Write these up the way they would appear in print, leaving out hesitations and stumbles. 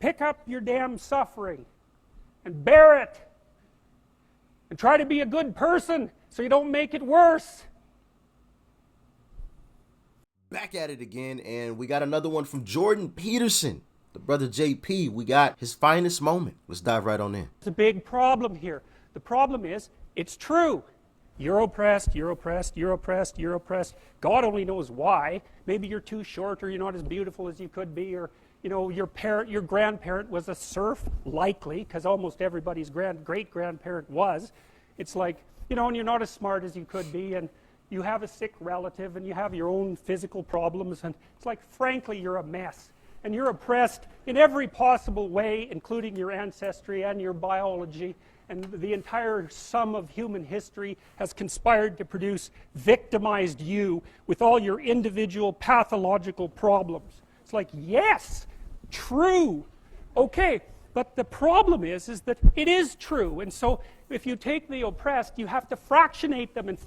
pick up your damn suffering and bear it and try to be a good person so you don't make it worse. Back at it again, and we got another one from Jordan Peterson, the brother JP. We got his finest moment. Let's dive right on in. There's a big problem here. The problem is, it's true. You're oppressed, you're oppressed, you're oppressed, you're oppressed. God only knows why. Maybe you're too short, or you're not as beautiful as you could be, or your grandparent was a serf, likely, because almost everybody's great-grandparent was. It's like, and you're not as smart as you could be, and you have a sick relative, and you have your own physical problems, and it's like, frankly, you're a mess. And you're oppressed in every possible way, including your ancestry and your biology, and the entire sum of human history has conspired to produce victimized you with all your individual pathological problems. It's like, yes, true. Okay, but the problem is that it is true. And so if you take the oppressed, you have to fractionate them. It's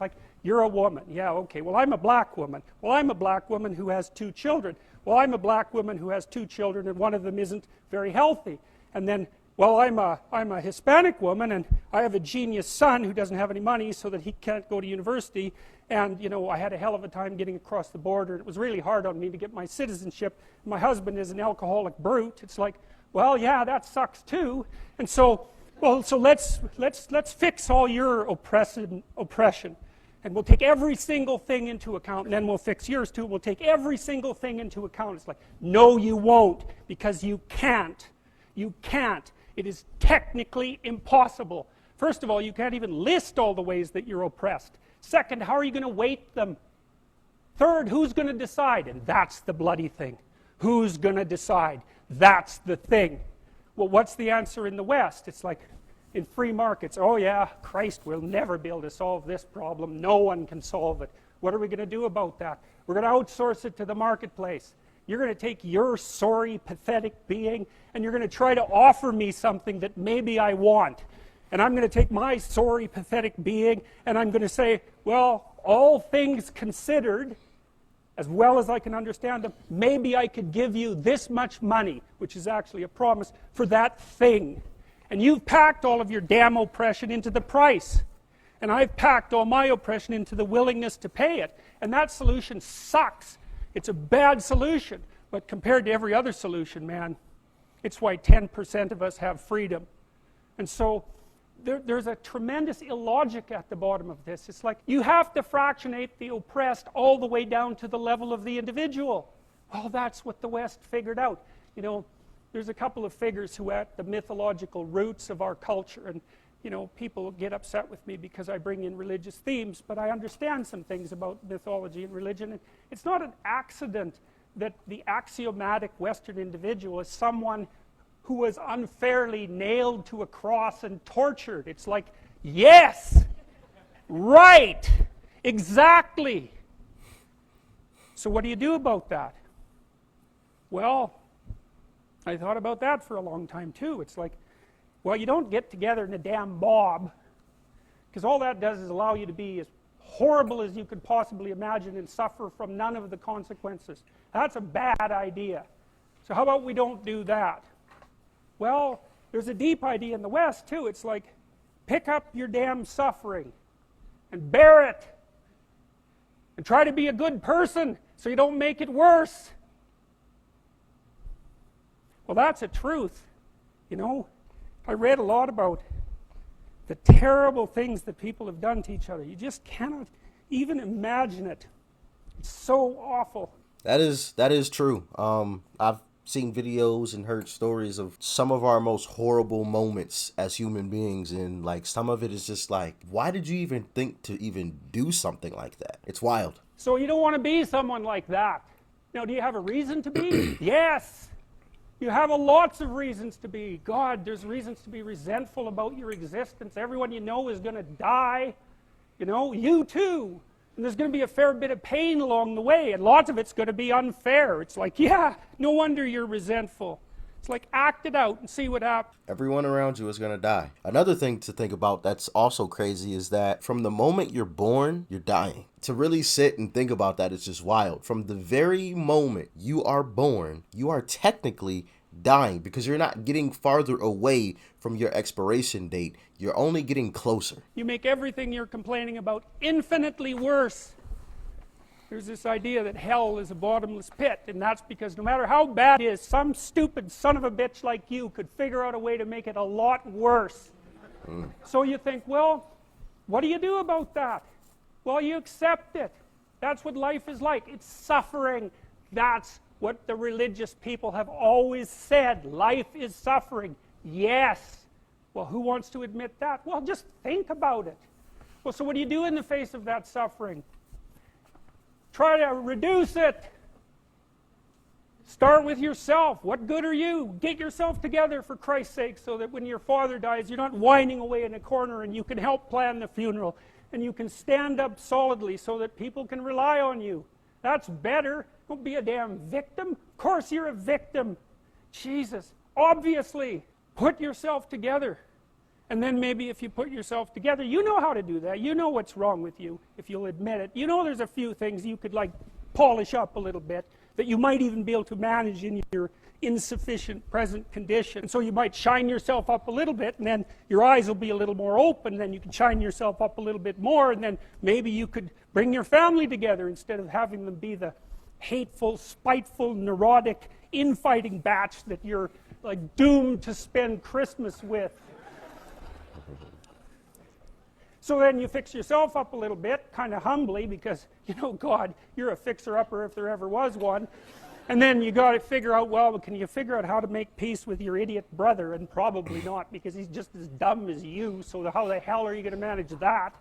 like, you're a woman. Yeah, okay, well, I'm a black woman. Well, I'm a black woman who has 2 children. Well, I'm a black woman who has 2 children, and one of them isn't very healthy. And then, well, I'm a Hispanic woman, and I have a genius son who doesn't have any money so that he can't go to university. And, I had a hell of a time getting across the border. It was really hard on me to get my citizenship. My husband is an alcoholic brute. It's like, well, yeah, that sucks too. And so, let's fix all your oppression. And we'll take every single thing into account, and then we'll fix yours too. We'll take every single thing into account. It's like, no, you won't, because you can't. You can't. It is technically impossible. First of all, you can't even list all the ways that you're oppressed. Second, how are you going to weight them? Third, who's going to decide? And that's the bloody thing. Who's going to decide? That's the thing. Well, what's the answer in the West? It's like, in free markets, oh yeah, Christ, we'll never be able to solve this problem. No one can solve it. What are we going to do about that? We're going to outsource it to the marketplace. You're going to take your sorry, pathetic being, and you're going to try to offer me something that maybe I want. And I'm going to take my sorry, pathetic being, and I'm going to say, well, all things considered, as well as I can understand them, maybe I could give you this much money, which is actually a promise, for that thing. And you've packed all of your damn oppression into the price. And I've packed all my oppression into the willingness to pay it. And that solution sucks. It's a bad solution. But compared to every other solution, man, it's why 10% of us have freedom. And so there's a tremendous illogic at the bottom of this. It's like, you have to fractionate the oppressed all the way down to the level of the individual. Well, that's what the West figured out. There's a couple of figures who are at the mythological roots of our culture, and people get upset with me because I bring in religious themes, but I understand some things about mythology and religion. And it's not an accident that the axiomatic Western individual is someone who was unfairly nailed to a cross and tortured. It's like, yes, right, exactly. So what do you do about that? Well, I thought about that for a long time too. It's like, well, you don't get together in a damn mob, because all that does is allow you to be as horrible as you could possibly imagine and suffer from none of the consequences. That's a bad idea. So how about we don't do that? Well, there's a deep idea in the West too. It's like, pick up your damn suffering and bear it and try to be a good person so you don't make it worse. Well, that's a truth. I read a lot about the terrible things that people have done to each other. You just cannot even imagine it. It's so awful. That is true. I've seen videos and heard stories of some of our most horrible moments as human beings, and like some of it is just like, why did you even think to even do something like that? It's wild. So you don't want to be someone like that. Do you have a reason to be? Yes. You have lots of reasons to be. God, there's reasons to be resentful about your existence. Everyone you know is going to die. You too. And there's going to be a fair bit of pain along the way, and lots of it's going to be unfair. It's like, yeah, no wonder you're resentful. It's like, act it out and see what happens. Everyone around you is going to die. Another thing to think about that's also crazy is that from the moment you're born, you're dying. To really sit and think about that is just wild. From the very moment you are born, you are technically dying, because you're not getting farther away from your expiration date. You're only getting closer. You make everything you're complaining about infinitely worse. There's this idea that hell is a bottomless pit, and that's because no matter how bad it is, some stupid son of a bitch like you could figure out a way to make it a lot worse. So you think, well, what do you do about that? Well, you accept it. That's what life is like. It's suffering. That's what the religious people have always said. Life is suffering. Yes. Well, who wants to admit that? Well, just think about it. Well, so what do you do in the face of that suffering? Try to reduce it. Start with yourself. What good are you? Get yourself together for Christ's sake, so that when your father dies, you're not whining away in a corner, and you can help plan the funeral, and you can stand up solidly so that people can rely on you. That's better. Don't be a damn victim. Of course you're a victim. Jesus, obviously, put yourself together. And then maybe if you put yourself together, you know how to do that. You know what's wrong with you, if you'll admit it. You know there's a few things you could like polish up a little bit, that you might even be able to manage in your insufficient present condition. So you might shine yourself up a little bit, and then your eyes will be a little more open, and then you can shine yourself up a little bit more, and then maybe you could bring your family together instead of having them be the hateful, spiteful, neurotic, infighting batch that you're like doomed to spend Christmas with. So then you fix yourself up a little bit, kind of humbly, because, you know, God, you're a fixer-upper if there ever was one. And then you got to figure out, well, can you figure out how to make peace with your idiot brother? And probably not, because he's just as dumb as you, so how the hell are you going to manage that?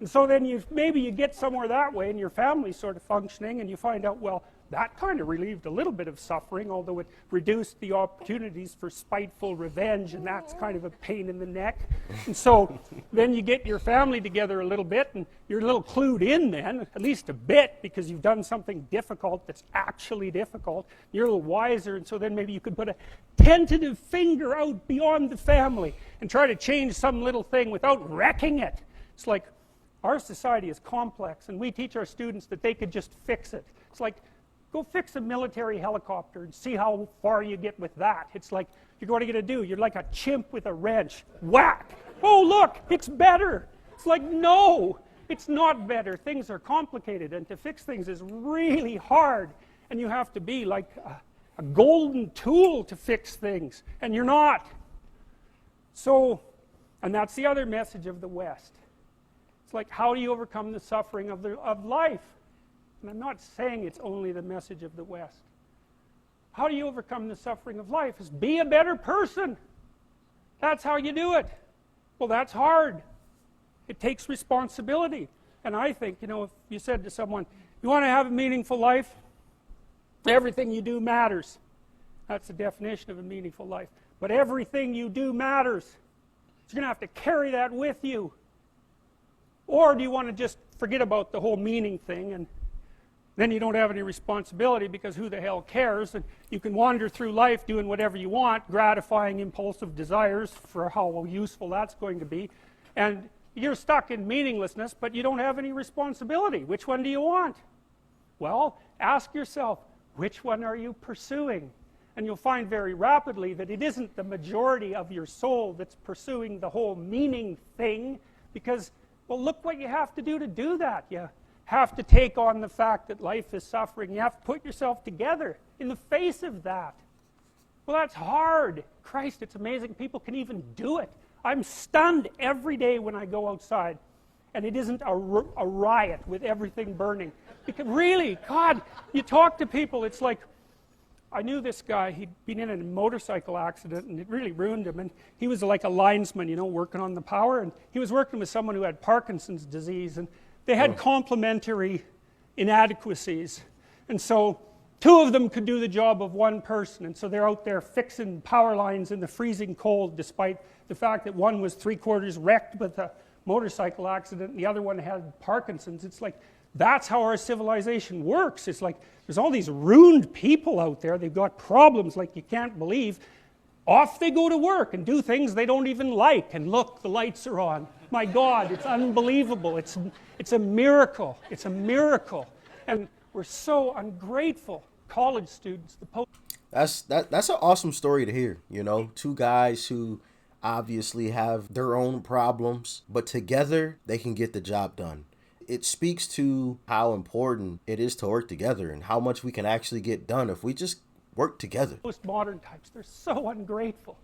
And so then maybe you get somewhere that way, and your family's sort of functioning, and you find out, well, that kind of relieved a little bit of suffering, although it reduced the opportunities for spiteful revenge, and that's kind of a pain in the neck. And so then you get your family together a little bit, and you're a little clued in then, at least a bit, because you've done something difficult that's actually difficult. You're a little wiser, and so then maybe you could put a tentative finger out beyond the family and try to change some little thing without wrecking it. It's like, our society is complex, and we teach our students that they could just fix it. It's like, go fix a military helicopter and see how far you get with that. It's like, what are you going to do? You're like a chimp with a wrench. Whack! Oh, look, it's better. It's like, no, it's not better. Things are complicated, and to fix things is really hard. And you have to be like a golden tool to fix things, and you're not. So, and that's the other message of the West. It's like, how do you overcome the suffering of life? And I'm not saying it's only the message of the West. How do you overcome the suffering of life? Is be a better person. That's how you do it. Well, that's hard. It takes responsibility. And I think, you know, if you said to someone, you want to have a meaningful life? Everything you do matters. That's the definition of a meaningful life. But everything you do matters. So you're going to have to carry that with you. Or do you want to just forget about the whole meaning thing, and then you don't have any responsibility, because who the hell cares? And you can wander through life doing whatever you want, gratifying impulsive desires for how useful that's going to be. And you're stuck in meaninglessness, but you don't have any responsibility. Which one do you want? Well, ask yourself, which one are you pursuing? And you'll find very rapidly that it isn't the majority of your soul that's pursuing the whole meaning thing, because, well, look what you have to do that. You have to take on the fact that life is suffering. You have to put yourself together in the face of that. Well, that's hard. Christ, it's amazing people can even do it. I'm stunned every day when I go outside, and it isn't a riot with everything burning. Because really, God, you talk to people, it's like, I knew this guy, he'd been in a motorcycle accident, and it really ruined him, and he was like a linesman, you know, working on the power, and he was working with someone who had Parkinson's disease, and they had complementary inadequacies, and so two of them could do the job of one person, and so they're out there fixing power lines in the freezing cold, despite the fact that one was 3/4 wrecked with a motorcycle accident, and the other one had Parkinson's. It's like, that's how our civilization works. It's like, there's all these ruined people out there, they've got problems like you can't believe. Off they go to work and do things they don't even like, and look, the lights are on. My God, it's unbelievable. It's a miracle. It's a miracle. And we're so ungrateful. College students, That's an awesome story to hear. You know, two guys who obviously have their own problems, but together they can get the job done. It speaks to how important it is to work together and how much we can actually get done if we just work together. Postmodern types, they're so ungrateful.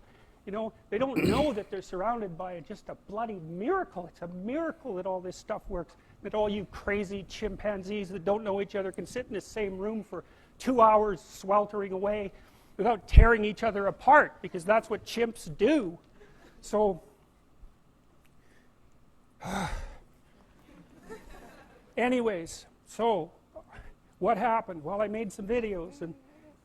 You know, they don't know that they're surrounded by just a bloody miracle. It's a miracle that all this stuff works, that all you crazy chimpanzees that don't know each other can sit in the same room for 2 hours sweltering away without tearing each other apart, because that's what chimps do. So anyways, so what happened? Well, I made some videos and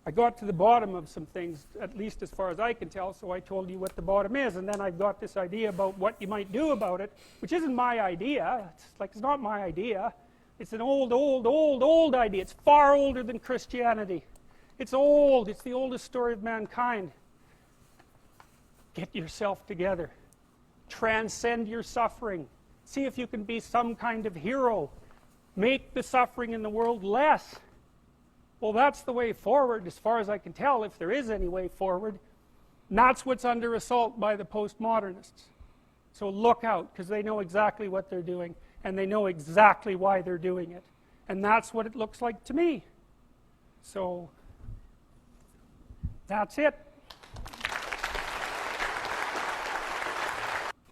I got to the bottom of some things, at least as far as I can tell, so I told you what the bottom is, and then I got this idea about what you might do about it, which isn't my idea. It's not my idea. It's an old idea. It's far older than Christianity. It's old. It's the oldest story of mankind. Get yourself together. Transcend your suffering. See if you can be some kind of hero. Make the suffering in the world less. Well, that's the way forward, as far as I can tell, if there is any way forward. And that's what's under assault by the postmodernists. So look out, because they know exactly what they're doing, and they know exactly why they're doing it. And that's what it looks like to me. So that's it.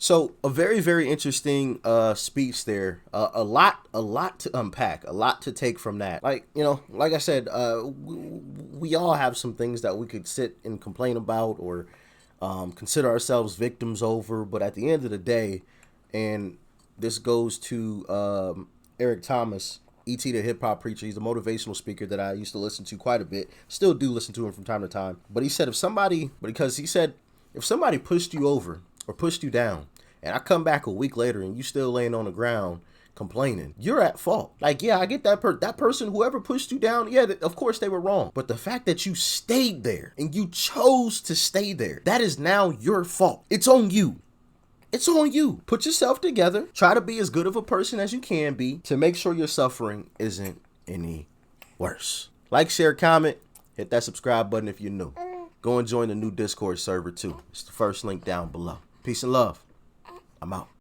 So a very, very interesting speech there. A lot to unpack, a lot to take from that. Like, you know, like I said, we all have some things that we could sit and complain about or consider ourselves victims over. But at the end of the day, and this goes to Eric Thomas, E.T. the hip hop preacher. He's a motivational speaker that I used to listen to quite a bit. Still do listen to him from time to time. But he said if somebody pushed you over or pushed you down, and I come back a week later and you still laying on the ground complaining, you're at fault. Like, yeah, I get that person, whoever pushed you down, yeah, of course they were wrong. But the fact that you stayed there and you chose to stay there, that is now your fault. It's on you. It's on you. Put yourself together. Try to be as good of a person as you can be to make sure your suffering isn't any worse. Like, share, comment, hit that subscribe button if you're new. Go and join the new Discord server too. It's the first link down below. Peace and love. I'm out.